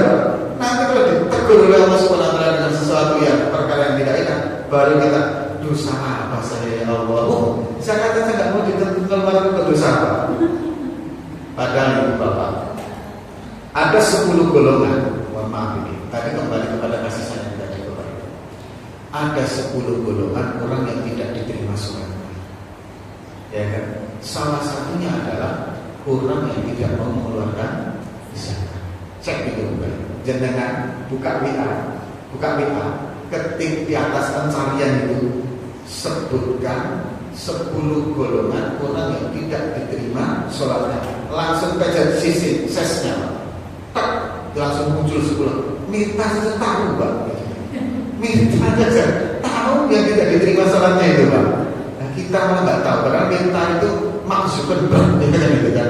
Nanti kalau ditegur oleh Allah Subhanahu wa taala dengan sesuatu yang perkara yang tidak enak, baru kita dosa apa saya ya Allah? Saya kata saya nggak mau ditentukan ke dosa apa. Padahal Ibu Bapak, ada 10 golongan. Mohon maaf ini. Tadi kembali kepada kasih sayang tadi Bapak. Ada 10 golongan orang yang tidak diterima surat. Ya kan? Salah satunya adalah orang yang tidak mau mengeluarkan zakat. Cek itu Bapak. Jangan buka WA, ketik di atas pencarian itu sebutkan 10 golongan orang yang tidak diterima sholatnya. Langsung pencet sisi sesnya, tak, langsung muncul 10. Minta saja tahu, Pak. Minta saja tahu yang tidak diterima sholatnya itu, Pak. Nah, kita malah nggak tahu. Karena minta itu maksudnya gitu kan.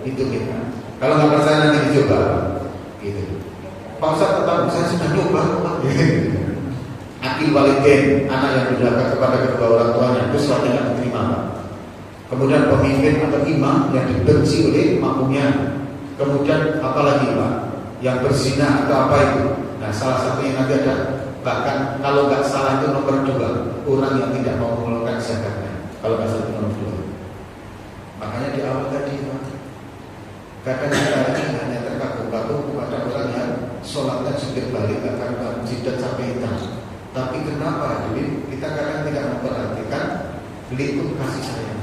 Itu minta. Kalau nggak percaya nanti dicoba, gitu. Pak Ustaz tetap saya sudah coba, Pak. Akil walidain, anak yang durhaka kepada kedua orang tuanya, itu sholatnya nggak diterima, Pak. Kemudian pemimpin atau imam yang dibenci oleh makmumnya. Kemudian apalagi, Pak, yang berzina atau apa itu. Nah, salah satunya nanti ada, bahkan kalau nggak salah itu nomor 2, orang yang tidak mau mengeluarkan zakatnya. Kalau nggak salah itu nomor 2. Makanya di awal tadi, Pak, kadang kita ini hanya terkagum-kagum kepada orang yang sholatnya jungkir balik, akan jidat sampai hitam. Tapi kenapa hadirin kita kadang tidak memperhatikan lingkup kasih sayang.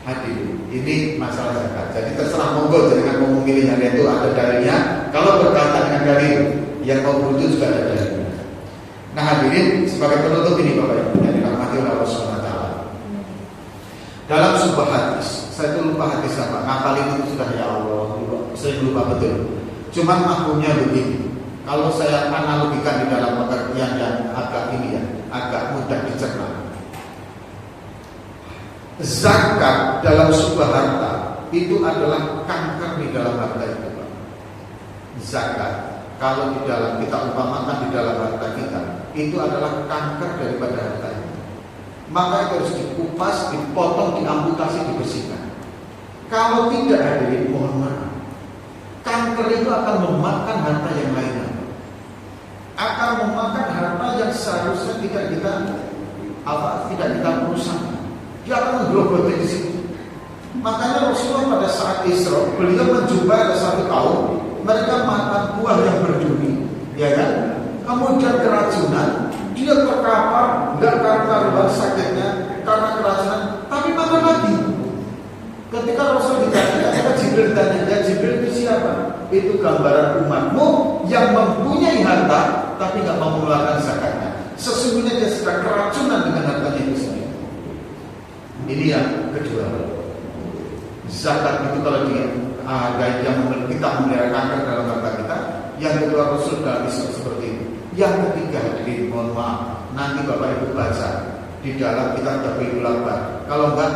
Hadirin, ini masalah zakat. Jadi terserah monggo, jangan mau memilih yang itu ada dalilnya. Kalau berkaitan dengan dalil yang mau berujuk juga ada dalilnya. Nah hadirin, sebagai penutup ini Bapak Ibu yang dirahmati oleh Allah SWT. Dalam sebuah hadis, saya itu lupa hadis apa, ngapalin itu sudah ya Allah, saya lupa betul. Cuman maklumnya begini. Kalau saya analogikan di dalam pengertian yang agak ini ya, agak mudah dicerna. Zakat dalam sebuah harta itu adalah kanker di dalam harta itu, Pak. Zakat kalau di dalam kita umpamakan di dalam harta kita, itu adalah kanker daripada harta itu. Maka itu harus dikupas, dipotong, diamputasi, dibersihkan. Kalau tidak hadirin, mohon maaf, kanker itu akan memakan harta yang lainnya, akan memakan harta yang seharusnya tidak kita merusak. Dia akan menggerogoti di situ. Makanya Rasulullah pada saat Isra, beliau menjumpai ada satu kaum, mereka makan buah yang berduri, ya kan? Kemudian keracunan, dia terkapar, nggak karuan sakitnya karena keracunan, tapi makan lagi. Ketika Rasul ditanya, Jibril tanya, ya Jibril itu siapa? Itu gambaran umatmu yang mempunyai harta tapi nggak mau mengeluarkan zakatnya. Sesungguhnya dia sedang keracunan dengan hartanya itu sendiri. Ini yang kedua. Zakat itu kalau dia ada yang kita memelihara kanker dalam harta kita. Yang kedua Rasul dalam Islam seperti itu. Yang ketiga hadirin, mohon maaf, nanti Bapak Ibu baca di dalam kitab Tabligh Akbar. Kalau enggak,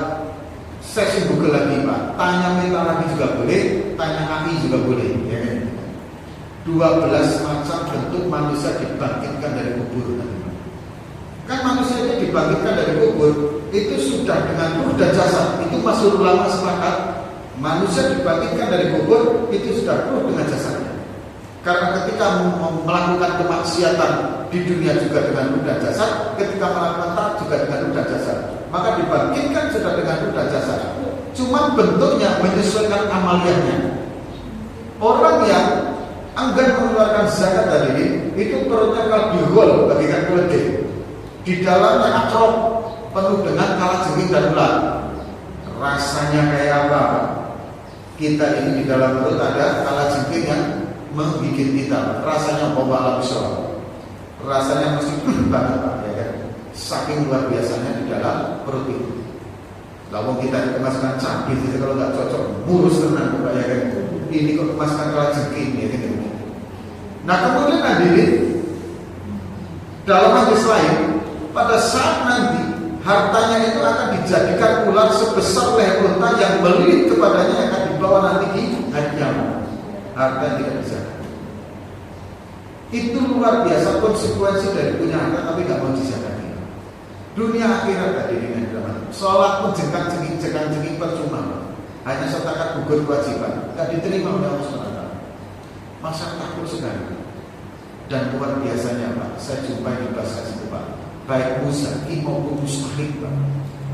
sesi Google lagi Pak. Tanya minta lagi juga boleh, tanya kaki juga boleh, ya kan? 12 macam bentuk manusia dibangkitkan dari kubur. Kan manusia itu dibangkitkan dari kubur itu sudah dengan ruh dan jasad. Itu masyhur ulama sepakat, manusia dibangkitkan dari kubur itu sudah ruh dengan jasadnya. Karena ketika melakukan kemaksiatan di dunia juga dengan ruh dan jasad, ketika melakukan taat juga dengan ruh dan jasad, maka dibangkitkan sudah dengan ruh dan jasad. Cuma bentuknya menyesuaikan amaliyahnya. Orang yang enggan mengeluarkan zakat tadi itu perutnya kalbihol, bagikan keledai. Di dalamnya akrok penuh dengan kalajengking dan ular. Rasanya kayak apa? Kita ini di dalam perut ada kalajengking yang menggigit kita. Rasanya bawa alam sholat. Rasanya mesti banget Pak, ya kan? Saking luar biasanya di dalam perut itu. Lalu kita dikemaskan cabai, jadi kalau nggak cocok, murus tenang Pak, ya kan? Ini kok kemaskan kalajengking, ya kan? Nah kemudian hadirin, dalam hadis lain, pada saat nanti hartanya itu akan dijadikan ular sebesar leher unta yang melilit kepadanya akan dibawa nanti di hari kiamat. Harta yang tidak bisa. Itu luar biasa konsekuensi dari punya harta tapi nggak mau disakati. Dunia akhirat tadi dengan drama. Sholat pun jengkang-jengking percuma. Hanya sertakan gugur kewajiban, nggak diterima oleh Allah SWT. Masa takut sekali. Dan luar biasanya Pak, saya jumpai di bahasa itu Pak, baik mustahik maupun mustahik Pak,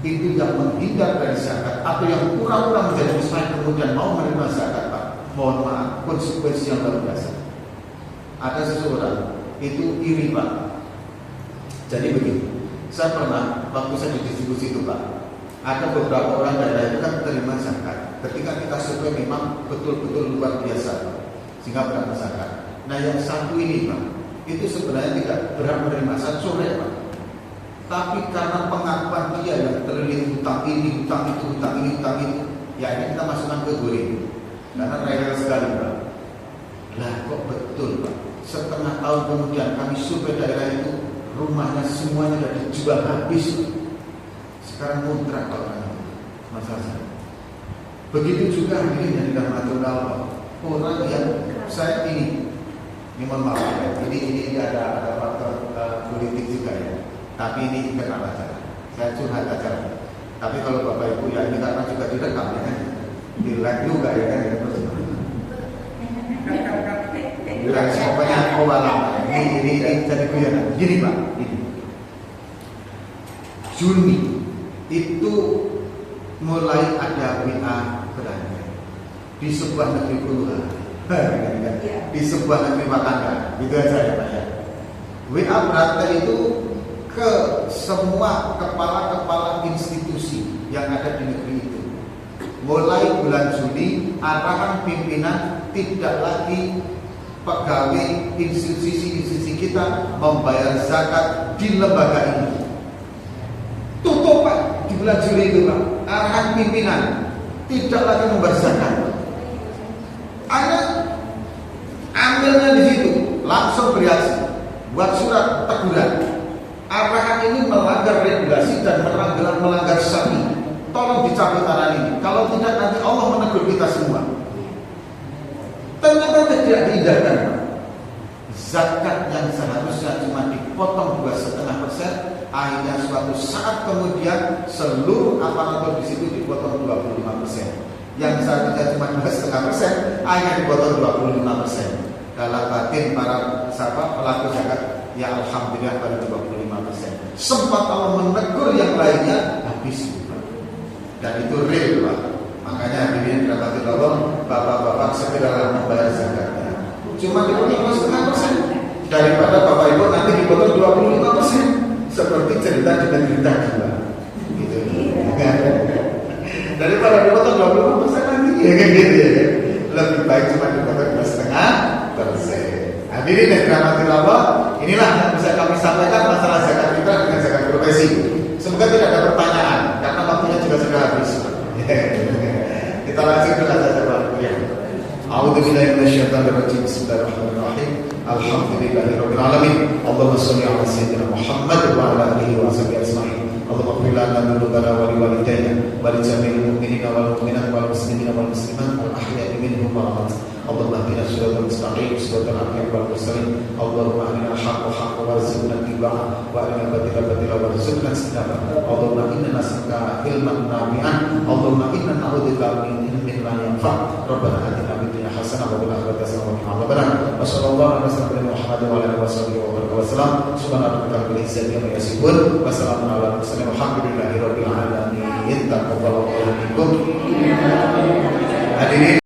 itu yang menghindar dari zakat atau yang pura-pura menjadi mustahik kemudian mau menerima zakat Pak, mohon maaf, konsekuensi yang luar biasa. Ada seseorang itu iri Pak. Jadi begini, saya pernah waktu saya di diskusi itu Pak, ada beberapa orang daerah itu kan terima zakat. Ketika kita survei memang betul-betul luar biasa Pak, sehingga berapa zakat. Nah yang satu ini Pak, itu sebenarnya tidak berhak menerima. Saya sore Pak, Tapi karena pengakuan dia yang terlilit hutang ini, hutang itu, hutang ini, hutang itu, ya ini kita masukkan ke goreng. Karena real sekali Pak. Lah kok betul Pak? Setengah tahun kemudian kami survei daerah itu, rumahnya semuanya sudah dijual habis. Sekarang kontrak Pak Mas Hasan. Begitu juga ini yang dirahmati Allah. Orang yang saya ini mohon maaf ya, ini ada faktor politik juga ya. Tapi ini internal aja. Saya curhat aja. Tapi kalau Bapak Ibu ya ini karena juga direkam ya kan, di live juga ya kan ya terus. Bilang pokoknya kowalam. Ini jadi guyonan. Gini Pak, ini. Juni itu mulai ada WA belanja di sebuah negeri puluhan, di sebuah negeri Wakanda, gitu aja ya Pak ya. WA berangkat itu ke semua kepala-kepala institusi yang ada di negeri itu. Mulai bulan Juni, arahan pimpinan tidak lagi pegawai institusi-institusi kita membayar zakat di lembaga ini. Tutup Pak di bulan Juli itu Pak. Arahan pimpinan tidak lagi membayar zakat. Ada ambilnya di situ, langsung bereaksi, buat surat teguran. Arahan ini melanggar regulasi dan melanggar syari. Tolong dicabut arahan ini. Kalau tidak nanti Allah menegur kita semua. Ternyata tidak dihindarkan. Zakat yang seharusnya cuma dipotong 2,5%, akhirnya suatu saat kemudian seluruh aparatur di situ dipotong 25%. Yang seharusnya cuma 2,5%, akhirnya dipotong 25%. Dalam batin para pelaku zakat, ya alhamdulillah pada 25%. Sempat Allah menegur yang lainnya, habis. Dan itu real Pak. Makanya hadirin dirahmati Allah, bapak-bapak segeralah membayar zakatnya. Cuma dipotong 2,5%. Daripada Bapak Ibu nanti dipotong 25%. Seperti cerita di negeri juga. Gitu. Daripada dipotong 25% nanti ya kan gitu ya. Lebih baik cuma dipotong 2,5%. Hadirin yang dirahmati Allah, inilah yang bisa kami sampaikan masalah zakat fitrah dengan zakat profesi. Semoga tidak ada pertanyaan karena waktunya juga sudah habis. Kita lanjutkan saja Pak. A'udzubillahi minasyaitonir rajim. Bismillahirrahmanirrahim. Alhamdulillahirabbil alamin. Allahumma shalli ala sayyidina Muhammad wa ala alihi wa sahbihi ajma'in. Allahumma ighfir lana dzunubana wa li walidayna wa li jami'il mu'minina wal mu'minat wal muslimina wal muslimat wal ahya'i minhum wal amwat. Allahumma ihdina siratal mustaqim siratal anbiya'i wal mursalin. Allahumma arina al-haqqa haqqan warzuqna ittiba'ah wa arina al-batila batilan warzuqna ijtinabah. Allahumma inna nas'aluka ilman nafi'an. Allahumma inna na'udzubika min ilmin la yanfa'. Rabbana atina fid dunya hasanah wa fil akhirati hasanah wa qina adzabannar. Wa sallallahu alaihi wasallam Muhammad wa ala alihi wasallam. Subhana rabbika rabbil izzati amma yasifun wa salamun ala mursalin walhamdulillahi rabbil alamin. Taqabbalallahu minkum. Hadirin